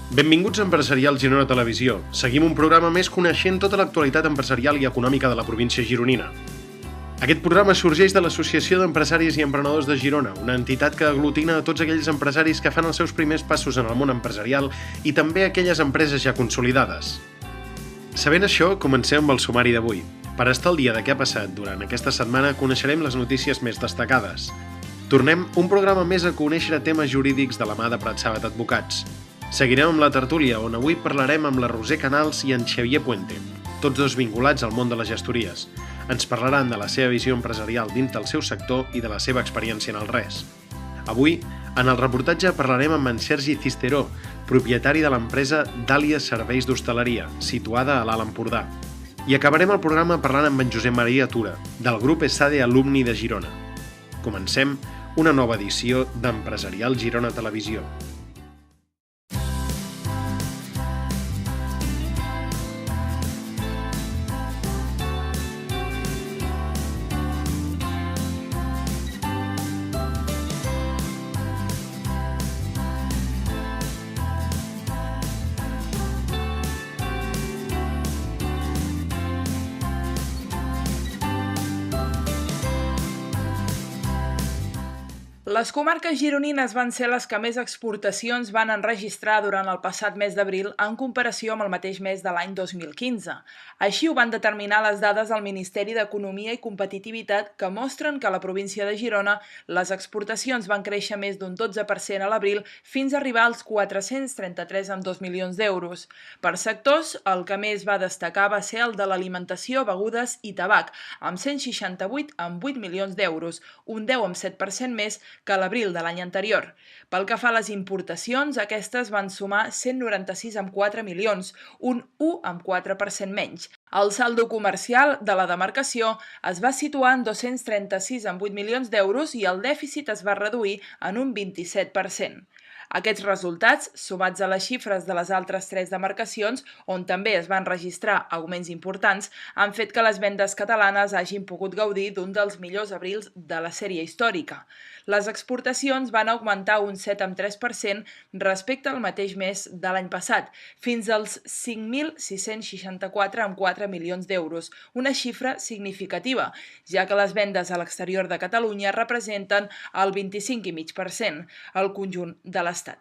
Benvinguts a Empresarial Girona Televisió. Seguim un programa més coneixent tota l'actualitat empresarial i econòmica de la província gironina. Aquest programa sorgeix de l'Associació d'Empresaris i Emprenedors de Girona, una entitat que aglutina a tots aquells empresaris que fan els seus primers passos en el món empresarial i també aquelles empreses ja consolidades. Sabent això, comencem amb el sumari d'avui. Per estar al dia de què ha passat durant aquesta setmana, coneixerem les notícies més destacades. Tornem un programa més a conèixer temes jurídics de la mà de Prat Sàbat Advocats. Seguirem amb la tertúlia, on avui parlarem amb la Roser Canals i en Xavier Puente, tots dos vinculats al món de les gestories. Ens parlaran de la seva visió empresarial dins del seu sector i de la seva experiència en el res. Avui, en el reportatge parlarem amb en Sergi Cisteró, propietari de l'empresa Dàlia Serveis d'Hostaleria, situada a l'Alt Empordà. I acabarem el programa parlant amb en Josep Maria Tura, del grup ESADE Alumni de Girona. Comencem una nova edició d'Empresarial Girona Televisió. Les comarques gironines van ser les que més exportacions van enregistrar durant el passat mes d'abril en comparació amb el mateix mes de l'any 2015. Així ho van determinar les dades del Ministeri d'Economia i Competitivitat, que mostren que a la província de Girona les exportacions van créixer més d'un 12% a l'abril fins a arribar als 433,2 milions d'euros. Per sectors, el que més va destacar va ser el de l'alimentació, begudes i tabac, amb 168,8 milions d'euros, un 10,7% més que a l'abril de l'any anterior. Pel que fa a les importacions, aquestes van sumar 196,4 milions, un 1,4% menys. El saldo comercial de la demarcació es va situar en 236,8 milions d'euros i el dèficit es va reduir en un 27%. Aquests resultats, sumats a les xifres de les altres tres demarcacions, on també es van registrar augments importants, han fet que les vendes catalanes hagin pogut gaudir d'un dels millors abrils de la sèrie històrica. Les exportacions van augmentar un 7,3% respecte al mateix mes de l'any passat, fins als 5.664,4 milions d'euros, una xifra significativa, ja que les vendes a l'exterior de Catalunya representen el 25,5%, al conjunt de l'Estat.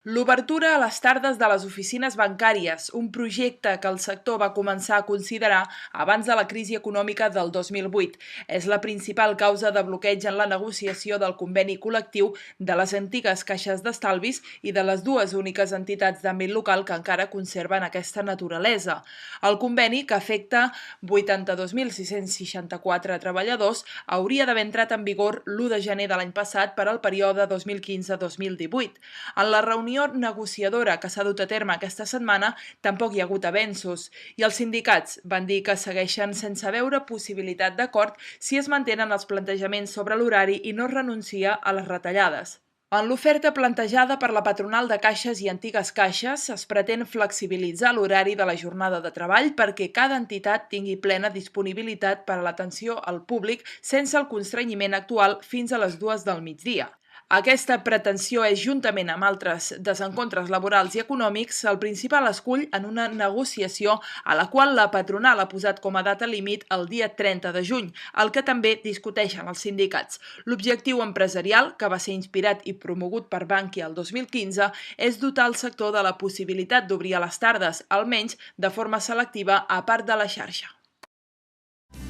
L'obertura a les tardes de les oficines bancàries, un projecte que el sector va començar a considerar abans de la crisi econòmica del 2008, és la principal causa de bloqueig en la negociació del conveni col·lectiu de les antigues caixes d'estalvis i de les dues úniques entitats d'àmbit local que encara conserven aquesta naturalesa. El conveni, que afecta 82.664 treballadors, hauria d'haver entrat en vigor l'1 de gener de l'any passat per al període 2015-2018. En la reunió negociadora que s'ha dut a terme aquesta setmana tampoc hi ha hagut avenços i els sindicats van dir que segueixen sense veure possibilitat d'acord si es mantenen els plantejaments sobre l'horari i no es renuncia a les retallades. En l'oferta plantejada per la patronal de caixes i antigues caixes es pretén flexibilitzar l'horari de la jornada de treball perquè cada entitat tingui plena disponibilitat per a l'atenció al públic sense el constrenyiment actual fins a les 2 del migdia. Aquesta pretensió és, juntament amb altres desencontres laborals i econòmics, el principal escull en una negociació a la qual la patronal ha posat com a data límit el dia 30 de juny, el que també discuteixen els sindicats. L'objectiu empresarial, que va ser inspirat i promogut per Bankia el 2015, és dotar el sector de la possibilitat d'obrir a les tardes, almenys de forma selectiva a part de la xarxa.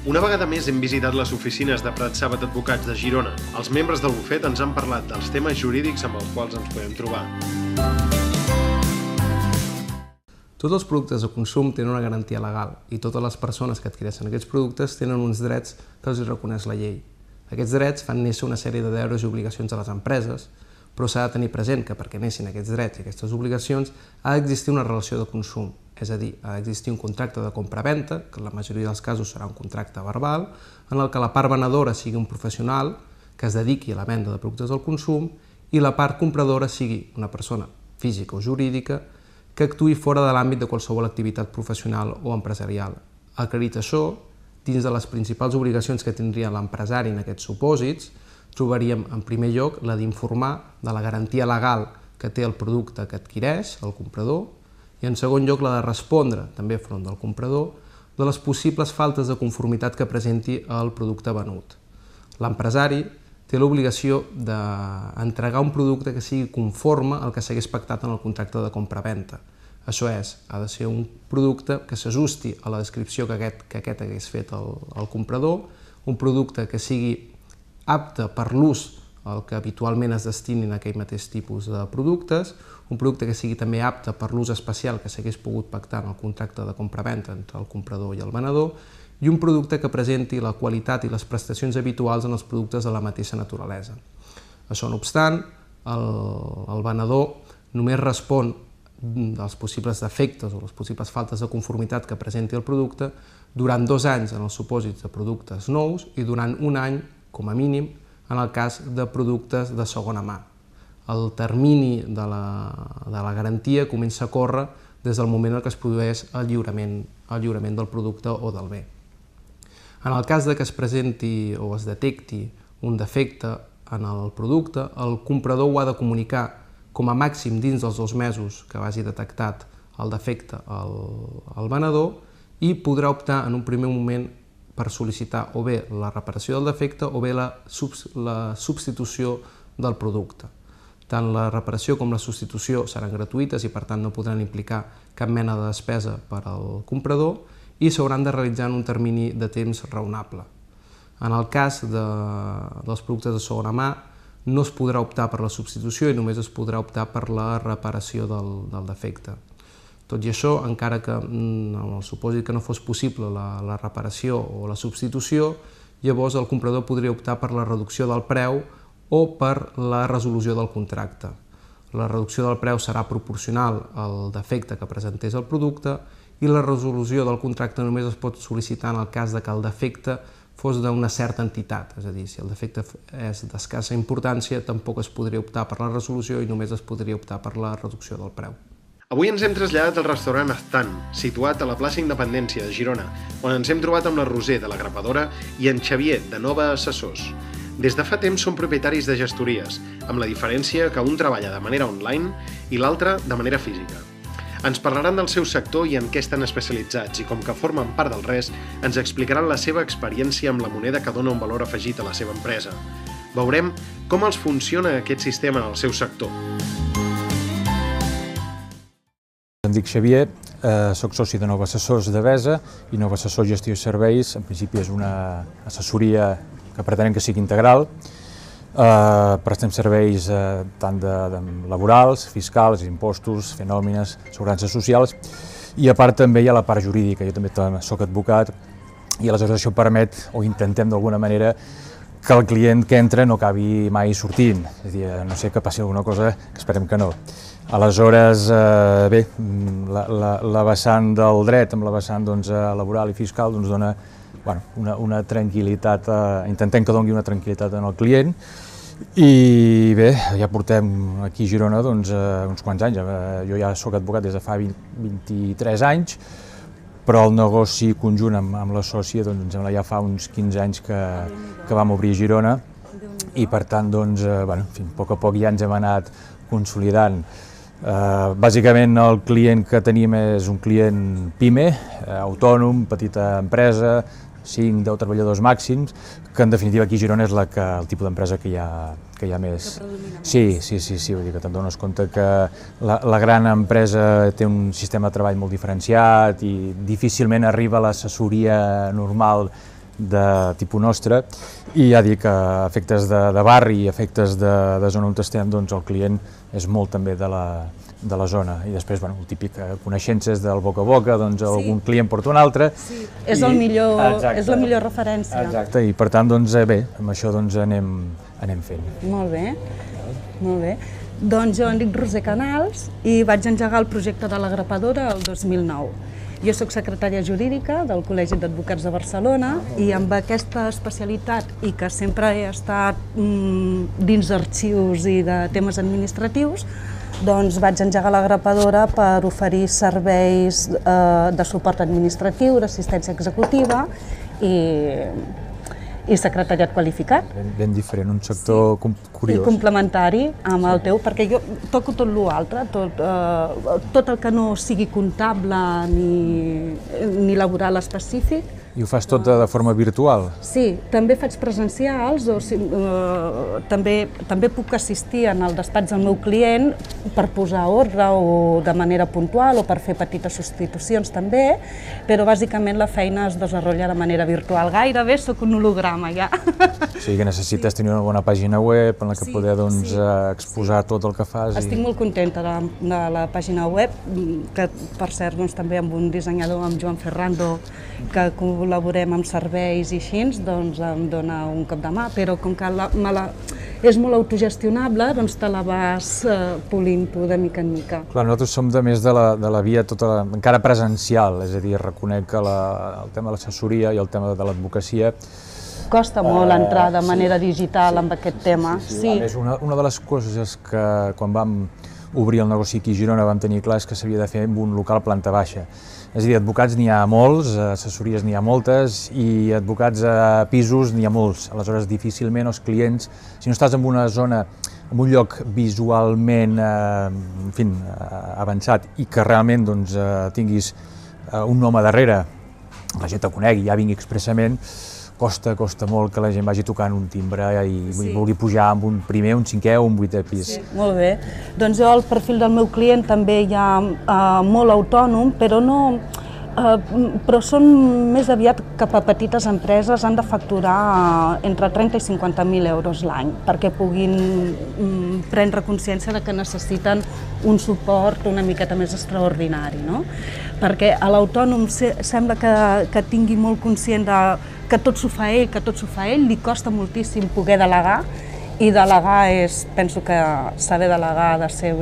Una vegada més hem visitat les oficines de Prat Sàbat Advocats de Girona. Els membres del bufet ens han parlat dels temes jurídics amb els quals ens podem trobar. Tots els productes de consum tenen una garantia legal i totes les persones que adquireixen aquests productes tenen uns drets que els reconeix la llei. Aquests drets fan néixer una sèrie de deures i obligacions a les empreses, però s'ha de tenir present que perquè neixin aquests drets i aquestes obligacions ha d'existir una relació de consum. És a dir, ha d'existir un contracte de compra-venta, que en la majoria dels casos serà un contracte verbal, en el que la part venedora sigui un professional que es dediqui a la venda de productes del consum i la part compradora sigui una persona física o jurídica que actuï fora de l'àmbit de qualsevol activitat professional o empresarial. Acredita això, dins de les principals obligacions que tindria l'empresari en aquests supòsits, trobaríem en primer lloc la d'informar de la garantia legal que té el producte que adquireix el comprador i en segon lloc la de respondre, també front del comprador, de les possibles faltes de conformitat que presenti el producte venut. L'empresari té l'obligació d'entregar un producte que sigui conforme al que s'hagués pactat en el contracte de compra-venta. Això és, ha de ser un producte que s'ajusti a la descripció que aquest hagués fet el comprador, un producte que sigui apte per l'ús al que habitualment es destinin a aquell mateix tipus de productes, un producte que sigui també apte per l'ús especial que s'hagués pogut pactar en el contracte de compra-venta entre el comprador i el venedor, i un producte que presenti la qualitat i les prestacions habituals en els productes de la mateixa naturalesa. Això no obstant, el venedor només respon dels possibles defectes o les possibles faltes de conformitat que presenti el producte durant 2 anys en els supòsits de productes nous i durant 1 any, com a mínim, en el cas de productes de segona mà. El termini de la garantia comença a córrer des del moment en què es produeix el lliurament del producte o del bé. En el cas que es presenti o es detecti un defecte en el producte, el comprador ho ha de comunicar com a màxim dins dels 2 mesos que hagi detectat el defecte al venedor i podrà optar en un primer moment per sol·licitar o bé la reparació del defecte o bé la substitució del producte. Tant la reparació com la substitució seran gratuïtes i per tant no podran implicar cap mena de despesa per al comprador i s'hauran de realitzar en un termini de temps raonable. En el cas dels productes de segona mà no es podrà optar per la substitució i només es podrà optar per la reparació del defecte. Tot i això, encara que en el supòsit que no fos possible la reparació o la substitució, llavors el comprador podria optar per la reducció del preu o per la resolució del contracte. La reducció del preu serà proporcional al defecte que presentés el producte i la resolució del contracte només es pot sol·licitar en el cas que el defecte fos d'una certa entitat, és a dir, si el defecte és d'escassa importància, tampoc es podria optar per la resolució i només es podria optar per la reducció del preu. Avui ens hem traslladat al restaurant Aztan, situat a la plaça Independència de Girona, on ens hem trobat amb la Roser, de la Grapadora, i en Xavier, de Nova Assessors. Des de fa temps són propietaris de gestories, amb la diferència que un treballa de manera online i l'altre de manera física. Ens parlaran del seu sector i en què estan especialitzats i, com que formen part del res, ens explicaran la seva experiència amb la moneda que dona un valor afegit a la seva empresa. Veurem com els funciona aquest sistema en el seu sector. Em dic Xavier, soc soci de Nova Assessors de Besa i Nova Assessors Gestió i Serveis, en principi és una assessoria que pretenem que sigui integral. Prestem serveis tant laborals, fiscals, impostos, fer nòmines, assegurances socials i a part també hi ha la part jurídica, jo també soc advocat i aleshores això permet, o intentem d'alguna manera, que el client que entra no acabi mai sortint, és a dir, no sé que passi alguna cosa, que esperem que no. Aleshores, bé, la vessant del dret amb la vessant laboral i fiscal dona una tranquil·litat, intentem que doni una tranquil·litat al client i bé, ja portem aquí a Girona uns quants anys, jo ja soc advocat des de fa 23 anys, però el negoci conjunt amb la sòcia em sembla ja fa uns 15 anys que vam obrir a Girona i per tant, a poc a poc ja ens hem anat consolidant. Bàsicament el client que tenim és un client PIME, autònom, petita empresa, 5-10 treballadors màxims, que en definitiva aquí a Girona és el tipus d'empresa que hi ha més. Sí, vull dir que te'n dones compte que la gran empresa té un sistema de treball molt diferenciat i difícilment arriba a l'assessoria normal de tipus nostre i ja dic que a efectes de barri i a efectes de zona on estem, el client és molt també de la zona i després, el típic, coneixences del boca a boca, algun client porta un altre. Sí, és la millor referència. Exacte, i per tant, bé, amb això anem fent. Molt bé, molt bé. Doncs jo em dic Roser Canals i vaig engegar el projecte de la Grapadora el 2009. Jo soc secretària jurídica del Col·legi d'Advocats de Barcelona i amb aquesta especialitat i que sempre he estat dins d'arxius i de temes administratius, doncs vaig engegar la Grapadora per oferir serveis de suport administratiu, d'assistència executiva i secretariat qualificat. Ben diferent, un sector curiós. I complementari amb el teu, perquè jo toco tot l'altre, tot el que no sigui comptable ni laboral específic. I ho fas tot de forma virtual? Sí, també faig presencials, també puc assistir en el despatx del meu client per posar ordre o de manera puntual o per fer petites substitucions també, però bàsicament la feina es desenvolupa de manera virtual. Gairebé sóc un holograma ja. O sigui que necessites tenir una bona pàgina web en la que poder exposar tot el que fas. Estic molt contenta de la pàgina web, que per cert també amb un dissenyador, amb Joan Ferrando, que col·laborem amb serveis i així, doncs em dona un cop de mà, però com que és molt autogestionable, doncs te la vas polint tu de mica en mica. Clar, nosaltres som més de la via encara presencial, és a dir, reconec que el tema de l'assessoria i el tema de l'advocacia costa molt entrar de manera digital amb aquest tema. A més, una de les coses que quan vam obrir el negoci aquí a Girona vam tenir clar és que s'havia de fer en un local planta baixa. És a dir, advocats n'hi ha molts, assessories n'hi ha moltes i advocats a pisos n'hi ha molts. Aleshores, difícilment els clients, si no estàs en una zona, en un lloc visualment avançat i que realment tinguis un nom a darrere, la gent te conegui, ja vingui expressament, costa molt que la gent vagi tocant un timbre i vulgui pujar amb un primer, un cinquè o un vuitè pis. Sí, molt bé. Doncs jo, el perfil del meu client també hi ha molt autònom, però són més aviat cap a petites empreses, han de facturar entre 30 i 50.000 euros l'any perquè puguin prendre consciència de que necessiten un suport una miqueta més extraordinari, no? Perquè a l'autònom sembla que tingui molt conscient que tot s'ho fa ell, li costa moltíssim poder delegar, i delegar penso que saber delegar ha de ser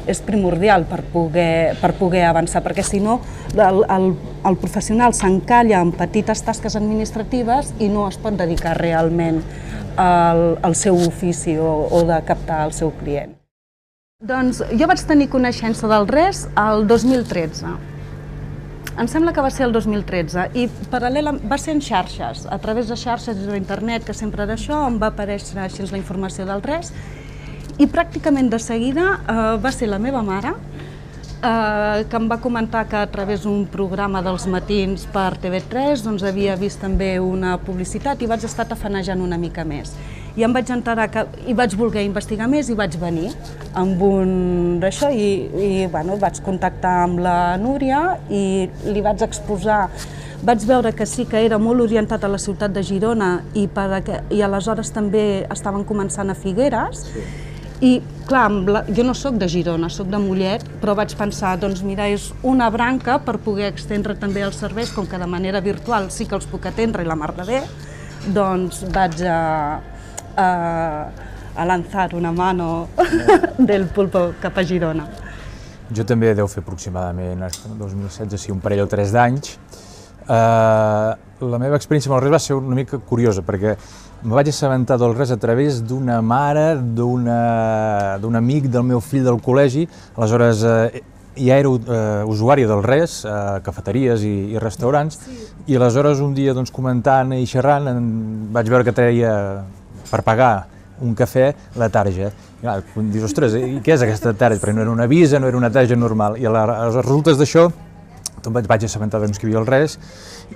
és primordial per poder avançar, perquè si no el professional s'encalla en petites tasques administratives i no es pot dedicar realment al seu ofici o de captar el seu client. Doncs jo vaig tenir coneixença del RES el 2013. Em sembla que va ser el 2013 i va ser en xarxes, a través de xarxes d'internet, que sempre era això, em va aparèixer així la informació del RES i pràcticament de seguida va ser la meva mare que em va comentar que a través d'un programa dels matins per TV3 doncs havia vist també una publicitat i vaig estar tafanejant una mica més. I em vaig enterar i vaig voler investigar més i vaig venir amb un d'això i vaig contactar amb la Núria i li vaig exposar. Vaig veure que sí que era molt orientat a la ciutat de Girona i aleshores també estaven començant a Figueres. I clar, jo no soc de Girona, soc de Mollet, però vaig pensar, doncs mira, és una branca per poder extendre també els serveis, com que de manera virtual sí que els puc atendre i la mar de bé, doncs vaig a lanzar una mano del pulpo cap a Girona. Jo també deu fer aproximadament, el 2016, sí, un parell o 3 d'anys. La meva experiència amb el RES va ser una mica curiosa, perquè em vaig assabentar del RES a través d'una mare, d'un amic del meu fill del col·legi. Aleshores, ja era usuària del RES, cafeteries i restaurants, i aleshores un dia comentant i xerrant vaig veure que treia per pagar un cafè la tarja. I dius, ostres, i què és aquesta tarja? Perquè no era una Visa, no era una tarja normal. I als resultes d'això vaig assabentar que hi havia el RES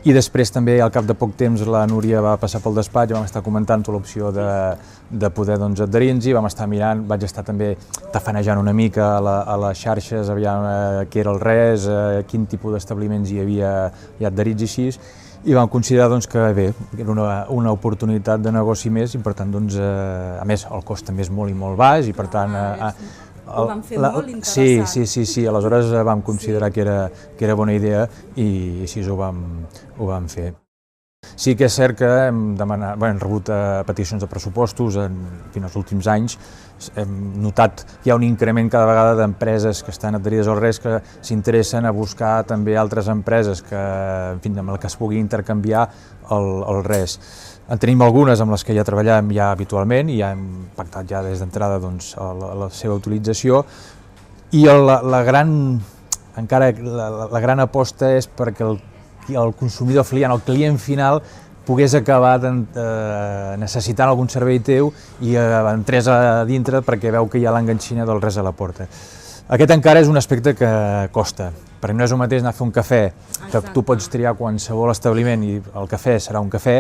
i després també al cap de poc temps la Núria va passar pel despatx i vam estar comentant l'opció de poder adherir-nos-hi, vam estar mirant, vaig estar també tafanejant una mica a les xarxes, aviam què era el RES, quin tipus d'establiments hi havia adherits i així, i vam considerar que bé, era una oportunitat de negoci més i per tant, a més, el cost també és molt i molt baix i per tant ho vam fer molt interessant. Sí, aleshores vam considerar que era bona idea i així ho vam fer. Sí que és cert que hem rebut peticions de pressupostos en els últims anys. Hem notat que hi ha un increment cada vegada d'empreses que estan adherides al RES que s'interessen a buscar també altres empreses amb les que es pugui intercanviar el RES. En tenim algunes amb les que ja treballem habitualment i ja hem pactat des d'entrada la seva utilització i la gran aposta és perquè el consumidor final, el client final, pogués acabar necessitant algun servei teu i entrés a dintre perquè veu que hi ha l'enganxina del res a la porta. Aquest encara és un aspecte que costa, perquè no és el mateix anar a fer un cafè, que tu pots triar qualsevol establiment i el cafè serà un cafè,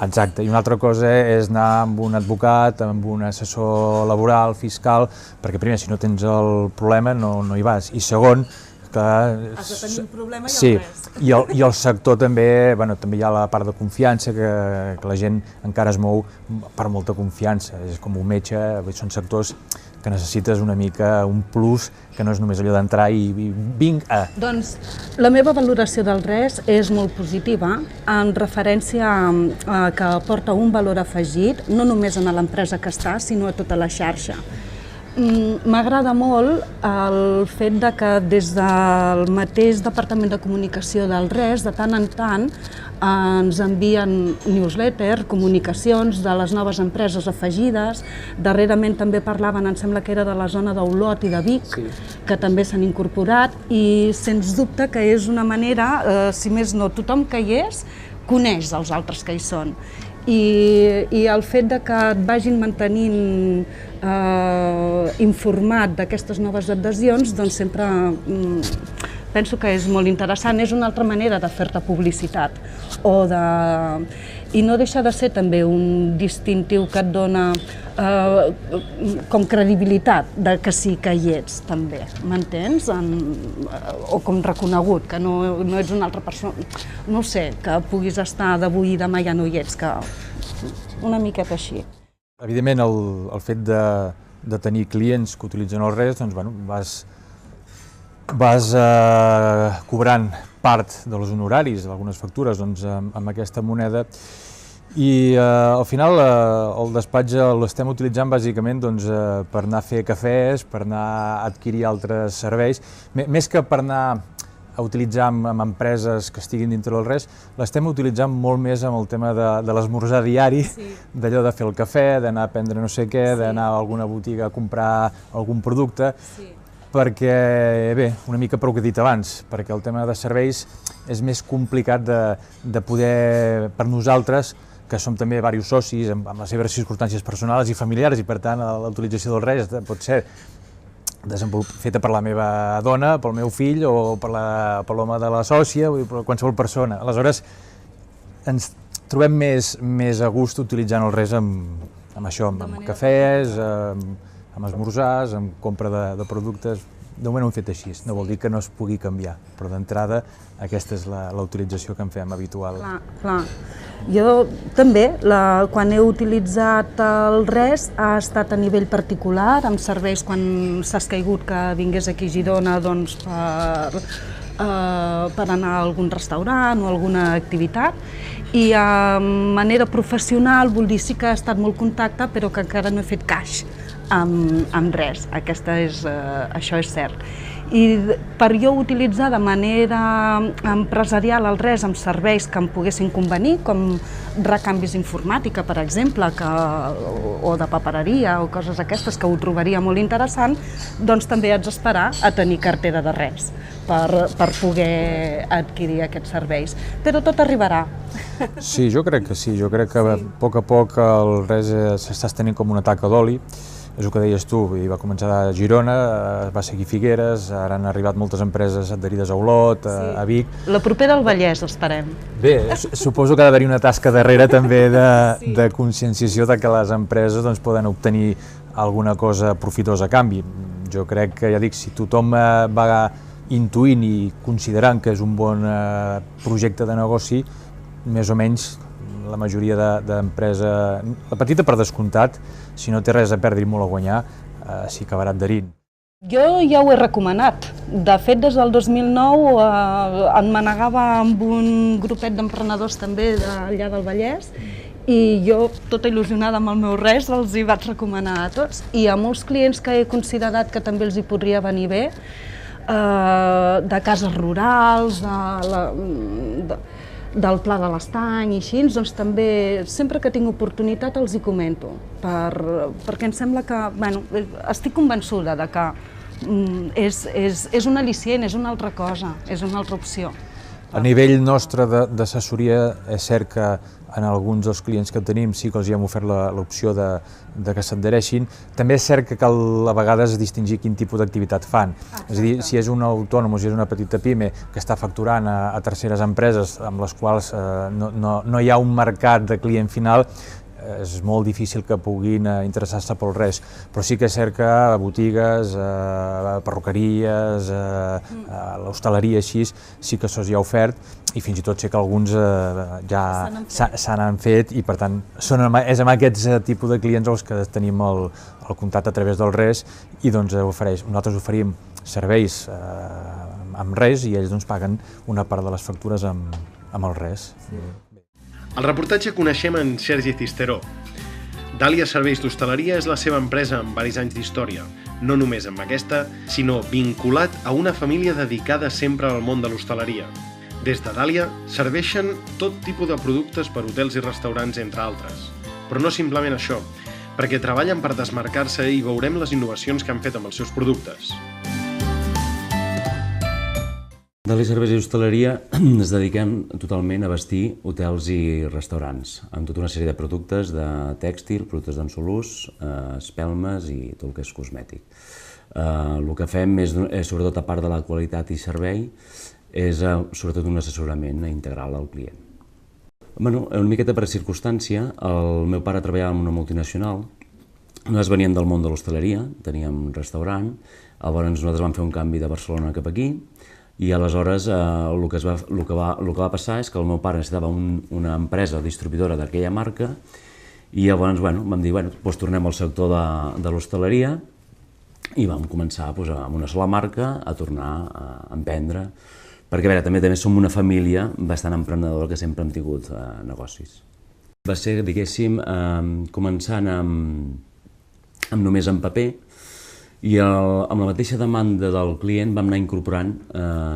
exacte, i una altra cosa és anar amb un advocat, amb un assessor laboral, fiscal, perquè primer, si no tens el problema no hi vas, i segon, que... Has de tenir un problema i el res. I el sector també, també hi ha la part de confiança, que la gent encara es mou per molta confiança, és com un metge, són sectors que necessites una mica un plus, que no és només allò d'entrar i vinc a... Doncs la meva valoració del res és molt positiva en referència a que aporta un valor afegit, no només a l'empresa que està, sinó a tota la xarxa. M'agrada molt el fet de que des del mateix Departament de Comunicació del RES, de tant en tant, ens envien newsletter, comunicacions de les noves empreses afegides. Darrerament també parlaven, em sembla que era de la zona d'Olot i de Vic, que també s'han incorporat, i sens dubte que és una manera, si més no, tothom que hi és, coneix els altres que hi són. I el fet de que et vagin mantenint informat d'aquestes noves adhesions, doncs sempre penso que és molt interessant. És una altra manera de fer-te publicitat. I no deixa de ser també un distintiu que et dona com credibilitat de que sí que hi ets, també, m'entens? O com reconegut, que no ets una altra persona, no sé, que puguis estar d'avui i demà ja no hi ets, que una miqueta així. Evidentment, el fet de tenir clients que utilitzen el RES, doncs, vas cobrant part dels honoraris, d'algunes factures, amb aquesta moneda, i al final el despatx l'estem utilitzant bàsicament per anar a fer cafès, per anar a adquirir altres serveis, més que per anar a utilitzar amb empreses que estiguin dintre del RES, l'estem utilitzant molt més amb el tema de l'esmorzar diari, d'allò de fer el cafè, d'anar a prendre no sé què, d'anar a alguna botiga a comprar algun producte, perquè, bé, una mica per el que he dit abans, perquè el tema de serveis és més complicat de poder, per nosaltres, que som també diversos socis amb les seves circumstàncies personals i familiars, i per tant la utilització del RES pot ser feta per la meva dona, pel meu fill o per l'home de la sòcia, per qualsevol persona. Aleshores, ens trobem més a gust utilitzant el RES amb això, amb cafès, amb esmorzars, amb compra de productes. De moment ho hem fet així, no vol dir que no es pugui canviar, però d'entrada aquesta és la utilització que en fem habitual. Clar. Jo també, quan he utilitzat el RES, ha estat a nivell particular, amb serveis quan s'ha caigut que vingués aquí a Girona per anar a algun restaurant o alguna activitat, i a manera professional, vull dir, sí que ha estat molt contacte, però que encara no he fet caix amb res, això és cert. I per jo utilitzar de manera empresarial el RES amb serveis que em poguessin convenir, com recanvis informàtica, per exemple, o de papereria o coses aquestes que ho trobaria molt interessant, doncs també haig d'esperar a tenir cartera de RES per poder adquirir aquests serveis. Però tot arribarà. Sí, jo crec que sí. Jo crec que a poc el RES s'està estenent com una taca d'oli. És el que deies tu, va començar a Girona, va seguir Figueres, ara han arribat moltes empreses adherides a Olot, a Vic. La propera al Vallès, esperem. Bé, suposo que ha d'haver-hi una tasca darrere també de conscienciació de que les empreses poden obtenir alguna cosa profitosa a canvi. Jo crec que, ja dic, si tothom va intuint i considerant que és un bon projecte de negoci, més o menys la majoria d'empresa, la petita per descomptat, si no té res a perdre i molt a guanyar, s'hi acabarà adherint. Jo ja ho he recomanat. De fet, des del 2009 em manegava amb un grupet d'emprenedors també d'allà del Vallès, i jo, tota il·lusionada amb el meu RES, els hi vaig recomanar a tots. I a molts clients que he considerat que també els hi podria venir bé, de cases rurals, del Pla de l'Estany i així, doncs també, sempre que tinc oportunitat els hi comento, perquè em sembla que, estic convençuda de que és un al·licient, és una altra cosa, és una altra opció. A nivell nostre d'assessoria és cert que en alguns dels clients que tenim sí que els hem ofert l'opció de que s'adhereixin. També és cert que cal a vegades distingir quin tipus d'activitat fan. És a dir, si és un autònom o si és una petita pime que està facturant a terceres empreses amb les quals no hi ha un mercat de client final, és molt difícil que puguin interessar-se pel res, però sí que és cert que botigues, perruqueries, l'hostaleria així, sí que això ja ha ofert, i fins i tot sé que alguns ja se n'han fet, i per tant és amb aquests tipus de clients els que tenim el contacte a través del res, i doncs nosaltres oferim serveis amb res i ells doncs paguen una part de les factures amb el res. Al reportatge coneixem en Sergi Cisteró. Dàlia Serveis d'Hostaleria és la seva empresa amb varis anys d'història, no només amb aquesta, sinó vinculat a una família dedicada sempre al món de l'hostaleria. Des de Dàlia serveixen tot tipus de productes per hotels i restaurants, entre altres. Però no simplement això, perquè treballen per desmarcar-se i veurem les innovacions que han fet amb els seus productes. Dàlia Serveis i Hostaleria ens dediquem totalment a vestir hotels i restaurants, amb tota una sèrie de productes de tèxtil, productes d'un sol ús, espelmes i tot el que és cosmètic. El que fem és, sobretot a part de la qualitat i servei, és sobretot un assessorament integral al client. Una miqueta per circumstància, el meu pare treballava en una multinacional, nosaltres veníem del món de l'hostaleria, teníem un restaurant, llavors nosaltres vam fer un canvi de Barcelona cap aquí, i aleshores el que va passar és que el meu pare necessitava una empresa distribuïdora d'aquella marca i llavors vam dir, doncs tornem al sector de l'hostaleria i vam començar amb una sola marca a tornar a emprendre, perquè a veure, també som una família bastant emprenedora que sempre hem tingut negocis. Va ser, diguéssim, començant amb només en paper, i amb la mateixa demanda del client vam anar incorporant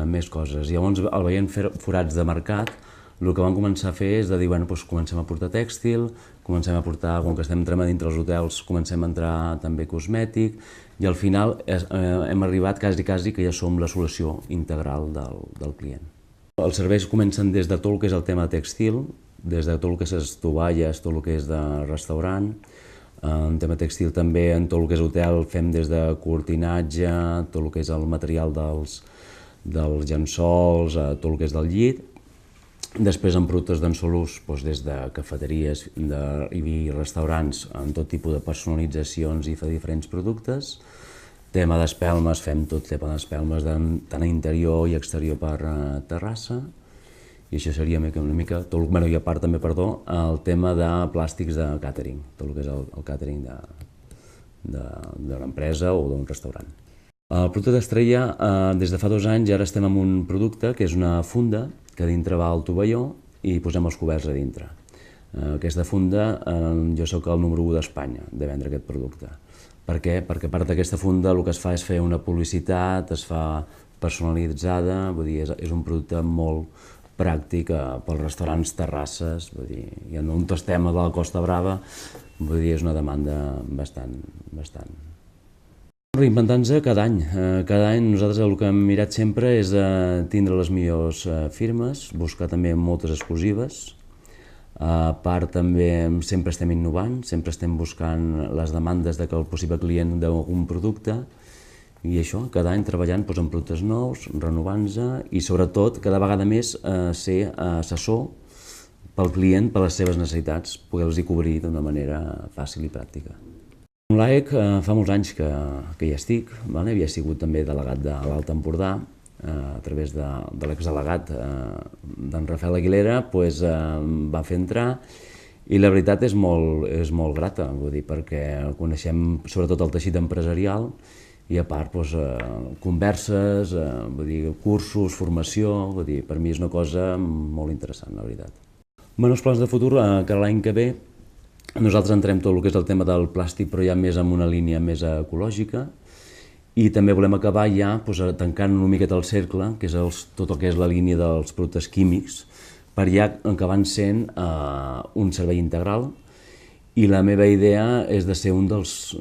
més coses. I llavors, al veient forats de mercat, el que vam començar a fer és de dir, doncs comencem a portar tèxtil, comencem a portar, com que estem entrant a dintre els hotels, comencem a entrar també cosmètic, i al final hem arribat quasi que ja som la solució integral del client. Els serveis comencen des de tot el que és el tema tèxtil, des de tot el que és les tovalles, tot el que és de restaurant. En tema tèxtil també, en tot el que és hotel, fem des de cortinatge, tot el que és el material dels llençols, tot el que és del llit. Després en productes d'un sol ús, des de cafeteries i restaurants, en tot tipus de personalitzacions i diferents productes. Tema d'espelmes, fem tot tipus d'espelmes, tant a interior i exterior per terrassa. I això seria una mica, i a part també, el tema de plàstics de càtering, tot el que és el càtering d'una empresa o d'un restaurant. El producte d'estrella, des de fa 2 anys, ara estem amb un producte que és una funda, que a dintre va el tovalló i posem els coberts a dintre. Aquesta funda, jo soc el número 1 d'Espanya de vendre aquest producte. Per què? Perquè a part d'aquesta funda el que es fa és fer una publicitat, es fa personalitzada, vull dir, és un producte molt pràctic pels restaurants, terrasses, vull dir, i en un tema de la Costa Brava, vull dir, és una demanda bastant. Reinventant-se cada any. Cada any nosaltres el que hem mirat sempre és tindre les millors firmes, buscar també moltes exclusives. A part també sempre estem innovant, sempre estem buscant les demandes del possible client d'algun producte, i això, cada any treballant en productes nous, renovant-se i sobretot cada vegada més ser assessor pel client, per les seves necessitats, poder-los cobrir d'una manera fàcil i pràctica. Amb l'AEC fa molts anys que hi estic, havia sigut també delegat de l'Alt Empordà, a través de l'exdelegat d'en Rafael Aguilera, em va fer entrar i la veritat és molt grata, perquè coneixem sobretot el teixit empresarial i a part converses, cursos, formació, per mi és una cosa molt interessant, la veritat. Els plans de futur, que l'any que ve nosaltres entrem tot el que és el tema del plàstic, però ja més amb una línia més ecològica, i també volem acabar ja tancant una miqueta el cercle, que és tot el que és la línia dels productes químics, per ja acabar sent un servei integral. I la meva idea és de ser un dels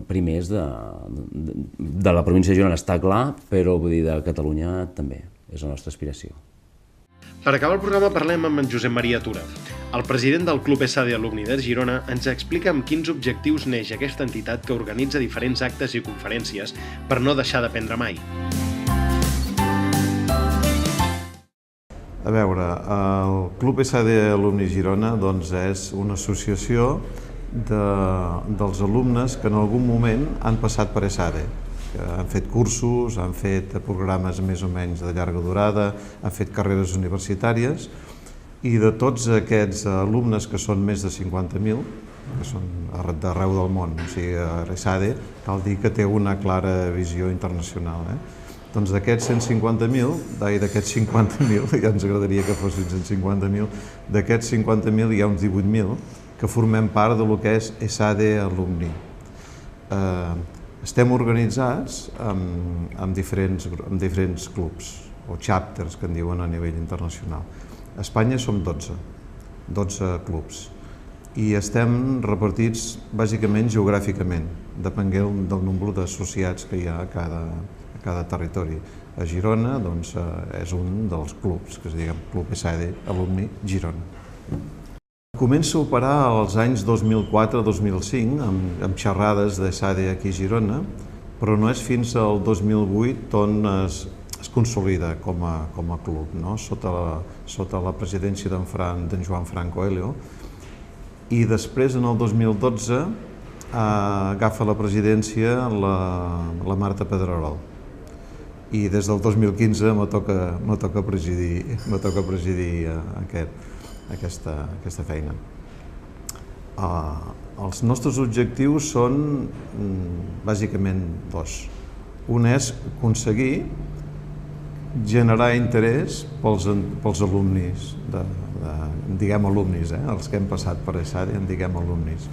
primers de la província de Girona, està clar, però de Catalunya també, és la nostra aspiració. Per acabar el programa parlem amb en Josep Maria Tura. El president del Club ESADE Alumni de Girona ens explica amb quins objectius neix aquesta entitat que organitza diferents actes i conferències per no deixar d'aprendre mai. A veure, el Club ESADE Alumni Girona és una associació dels alumnes que en algun moment han passat per ESADE, que han fet cursos, han fet programes més o menys de llarga durada, han fet carreres universitàries, i de tots aquests alumnes, que són més de 50.000, que són d'arreu del món, o sigui, ESADE cal dir que té una clara visió internacional. Doncs d'aquests 150.000, d'aquests 50.000, ja ens agradaria que fossin 150.000, d'aquests 50.000 hi ha uns 18.000 que formem part del que és ESADE Alumni. Estem organitzats en diferents clubs, o chapters, que en diuen a nivell internacional. A Espanya som 12 clubs, i estem repartits bàsicament geogràficament, depenent del nombre d'associats que hi ha a cada territori. A Girona és un dels clubs, que es diu Club ESADE Alumni Girona. Començo a operar als anys 2004-2005 amb xerrades d'ESADE aquí a Girona, però no és fins al 2008 on es consolida com a club, sota la presidència d'en Joan Franco Elio, i després, en el 2012, agafa la presidència la Marta Pedrerol, i des del 2015 me toca presidir aquesta feina. Els nostres objectius són bàsicament dos. Un és aconseguir generar interès pels alumnis, diguem alumnis, els que hem passat per ESADE en diguem alumnis.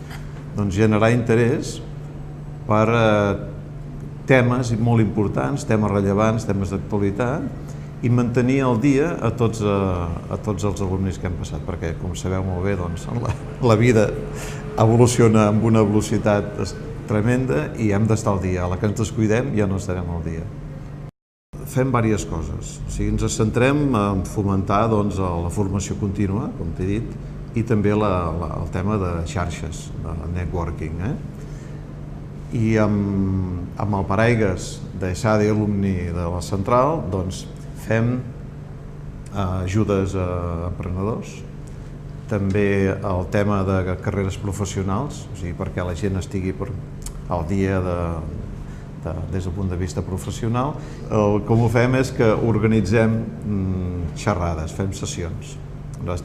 Doncs generar interès per temes molt importants, temes rellevants, temes d'actualitat, i mantenir al dia a tots els alumnis que hem passat, perquè, com sabeu molt bé, la vida evoluciona amb una velocitat tremenda i hem d'estar al dia. A la que ens descuidem ja no estarem al dia. Fem diverses coses. O sigui, ens centrem en fomentar la formació contínua, com t'he dit, i també el tema de xarxes, de networking. I amb el paraigues d'ESADE Alumni de la Central, fem ajudes a emprenedors, també el tema de carreres professionals, o sigui, perquè la gent estigui al dia des del punt de vista professional. Com ho fem és que organitzem xerrades, fem sessions.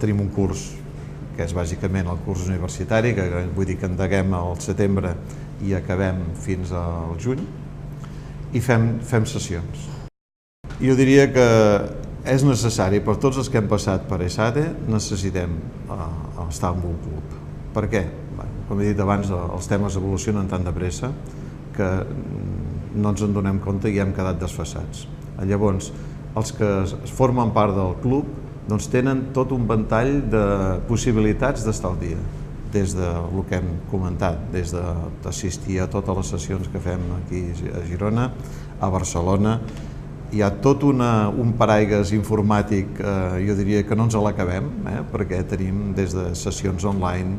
Tenim un curs que és bàsicament el curs universitari, que vull dir que endeguem al setembre i acabem fins al juny, i fem sessions. Jo diria que és necessari, per tots els que hem passat per ESADE, necessitem estar en un club. Per què? Com he dit abans, els temes evolucionen tan de pressa que no ens en donem compte i hem quedat desfasats. Llavors, els que formen part del club tenen tot un ventall de possibilitats d'estar al dia, des del que hem comentat, des d'assistir a totes les sessions que fem aquí a Girona, a Barcelona. Hi ha tot un paraigues informàtic, jo diria que no ens l'acabem, perquè tenim des de sessions online,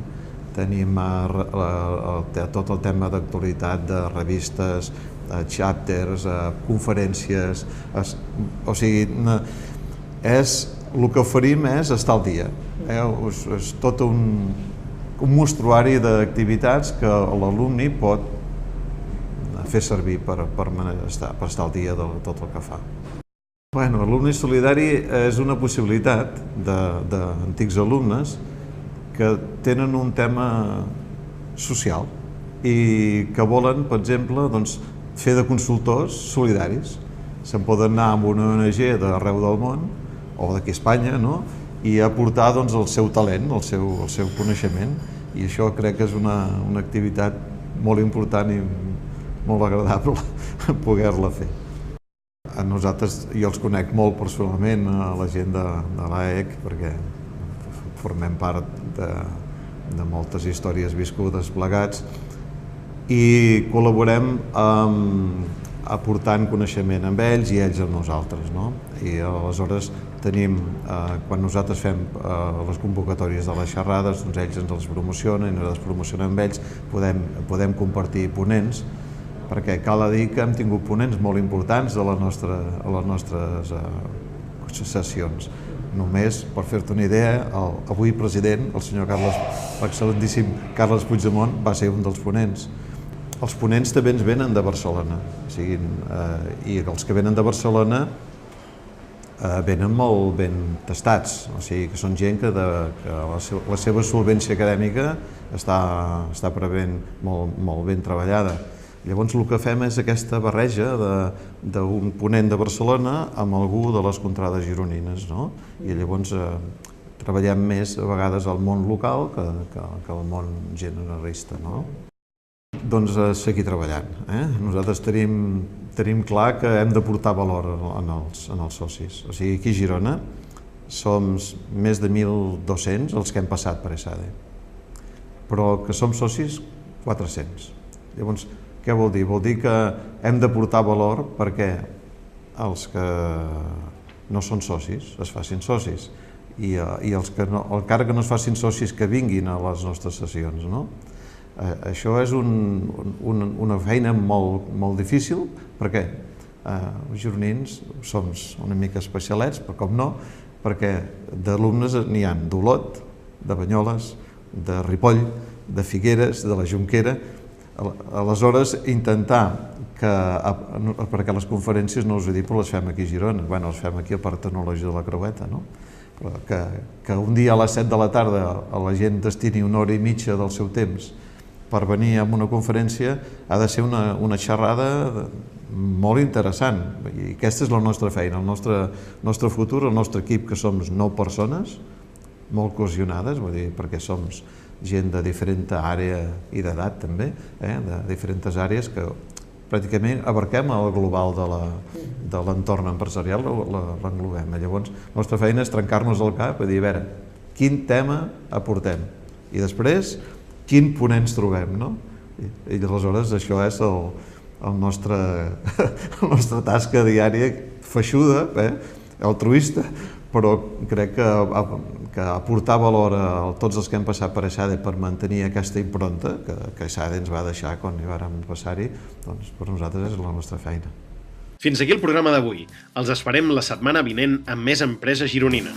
tenim tot el tema d'actualitat, de revistes, chapters, conferències, o sigui, el que oferim és estar al dia. És tot un mostruari d'activitats que l'alumni pot fer servir per estar al dia de tot el que fa. L'alumni solidari és una possibilitat d'antics alumnes que tenen un tema social i que volen, per exemple, fer de consultors solidaris. Se'n poden anar amb una ONG d'arreu del món, o d'aquí a Espanya, i aportar el seu talent, el seu coneixement, i això crec que és una activitat molt important i molt agradable poder-la fer. A nosaltres, jo els conec molt personalment, a la gent de l'AEC, perquè formem part de moltes històries viscudes plegats, i col·laborem aportant coneixement amb ells i ells amb nosaltres. I aleshores tenim, quan nosaltres fem les convocatòries de les xerrades, doncs ells ens les promocionen i nosaltres promocionem amb ells, podem compartir ponents, perquè cal dir que hem tingut ponents molt importants a les nostres sessions. Només, per fer-te una idea, avui president, el senyor l'excel·lentíssim Carles Puigdemont, va ser un dels ponents. Els ponents també ens venen de Barcelona, i els que venen de Barcelona venen molt ben tastats, o sigui que són gent que la seva solvència acadèmica està prevent molt ben treballada. Llavors el que fem és aquesta barreja d'un ponent de Barcelona amb algú de les contrades gironines, no? I llavors treballem més a vegades al món local que al món generalista, no? Doncs seguir treballant. Nosaltres tenim clar que hem de portar valor en els socis. O sigui, aquí a Girona som més de 1.200 els que hem passat per ESADE, però que som socis 400. Llavors, què vol dir? Vol dir que hem de portar valor perquè els que no són socis es facin socis i els que encara que no es facin socis que vinguin a les nostres sessions, no? Això és una feina molt difícil perquè els gironins som una mica especialets, però com no, perquè d'alumnes n'hi ha d'Olot, de Banyoles, de Ripoll, de Figueres, de la Jonquera. Aleshores, intentar perquè les conferències, no us he dit, però les fem aquí a Girona, les fem aquí al Parc Tecnològic de la Creueta, no? Però que un dia a les 7 de la tarda la gent destini una hora i mitja del seu temps per venir a una conferència ha de ser una xerrada molt interessant. I aquesta és la nostra feina, el nostre futur, el nostre equip, que som 9 persones, molt cohesionades, perquè som gent de diferent àrea i d'edat també, de diferents àrees que pràcticament abarquem el global de l'entorn empresarial, l'englobem. Llavors, la nostra feina és trencar-nos el cap i dir, a veure, quin tema aportem? I després, quin ponents trobem, no? I aleshores això és la nostra tasca diària, feixuda, altruista, però crec que aportar valor a tots els que hem passat per ESADE per mantenir aquesta impronta que ESADE ens va deixar quan hi vàrem passar-hi, doncs per nosaltres és la nostra feina. Fins aquí el programa d'avui. Els esperem la setmana vinent amb més Empresa Gironina.